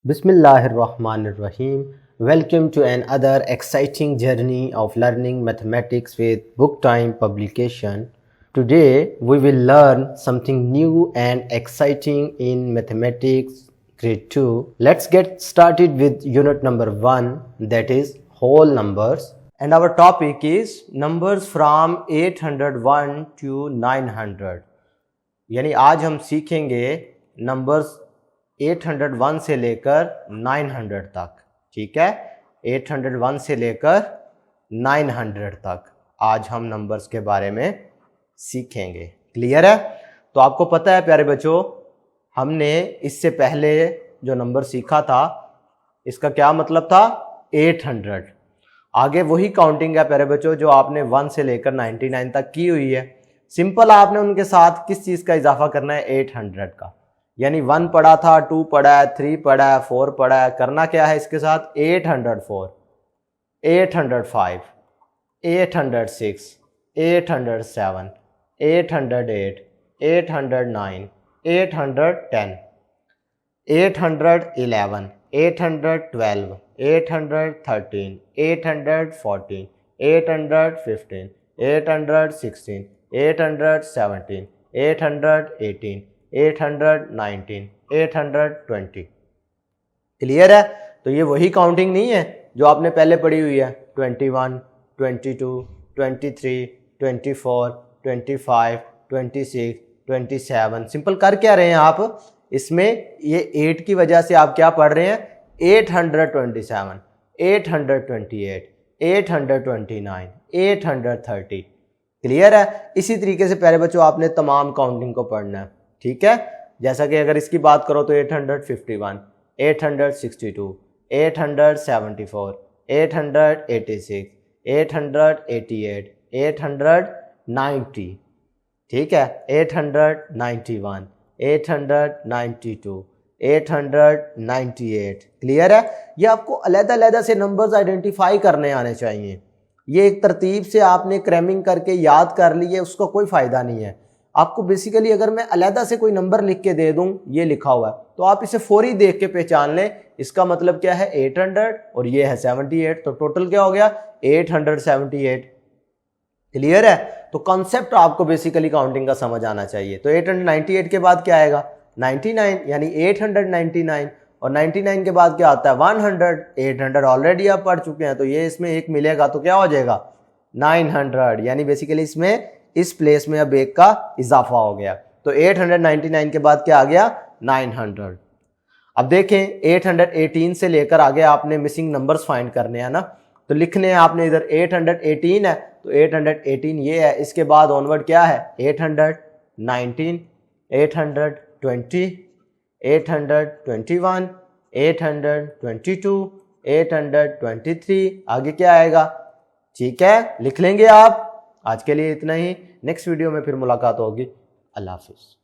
Bismillahirrahmanirrahim. Welcome to another exciting journey of learning mathematics with Book Time publication. Today we will learn something new and exciting in mathematics grade 2. Let's get started with unit number 1, that is whole numbers. And our topic is numbers from 801 to 900. यानी आज हम सीखेंगे numbers 801 से लेकर 900 तक। ठीक है, 801 से लेकर 900 तक आज हम नंबर्स के बारे में सीखेंगे। क्लियर है? तो आपको पता है प्यारे बच्चों, हमने इससे पहले जो नंबर सीखा था इसका क्या मतलब था? 800। आगे वही काउंटिंग है प्यारे बच्चों जो आपने 1 से लेकर 99 तक की हुई है। सिंपल आपने उनके साथ किस चीज़ का इजाफा करना है? 800 का। यानी 1 पढ़ा था, 2 पढ़ा है, 3 पढ़ा है, 4 पढ़ा है, करना क्या है इसके साथ? 804, 805, 806, 807, 808, 809, 810, 811, 812, 813, 814, 815, 816, 817, 818, 819, 820। क्लियर है? तो ये वही काउंटिंग नहीं है जो आपने पहले पढ़ी हुई है। 21, 22, 23, 24, 25, 26, 27। सिंपल कर क्या रहे हैं आप? इसमें ये 8 की वजह से आप क्या पढ़ रहे हैं? 827, 828, 829, 830। क्लियर है? इसी तरीके से प्यारे बच्चों आपने तमाम काउंटिंग को पढ़ना है। ठीक है, जैसा कि अगर इसकी बात करो तो 851, 862, 874, 886, 888, 890। ठीक है, 891, 892, 898। क्लियर है? ये आपको अलग-अलग से नंबर्स आइडेंटिफाई करने आने चाहिए। ये एक तरतीब से आपने क्रैमिंग करके याद कर लिए, उसका कोई फ़ायदा नहीं है। आपको बेसिकली अगर मैं अलहदा से कोई नंबर लिख के दे दूं, ये लिखा हुआ है, तो आप इसे फौरी देख के पहचान लें इसका मतलब क्या है? 800 और ये है 78, तो टोटल क्या हो गया? 878। क्लियर है? तो कॉन्सेप्ट आपको बेसिकली काउंटिंग का समझ आना चाहिए। तो 898 के बाद क्या आएगा? 99, यानी 899। और 99 के बाद क्या आता है? 100। 800 ऑलरेडी आप पढ़ चुके हैं, तो ये इसमें एक मिलेगा तो क्या हो जाएगा? 900। यानी बेसिकली इसमें इस प्लेस में अब एक का इजाफा हो गया। तो 899 के बाद क्या आ गया? 900। अब देखें 818 से लेकर आगे आपने मिसिंग नंबर्स फाइंड करने हैं ना, तो लिखने हैं आपने। इधर 818 है तो 818 ये है। इसके बाद ऑनवर्ड क्या है? 819, 820, 821, 822, 823। आगे क्या आएगा? ठीक है, लिख लेंगे आप। आज के लिए इतना ही। नेक्स्ट वीडियो में फिर मुलाकात होगी। अल्लाह हाफिज़।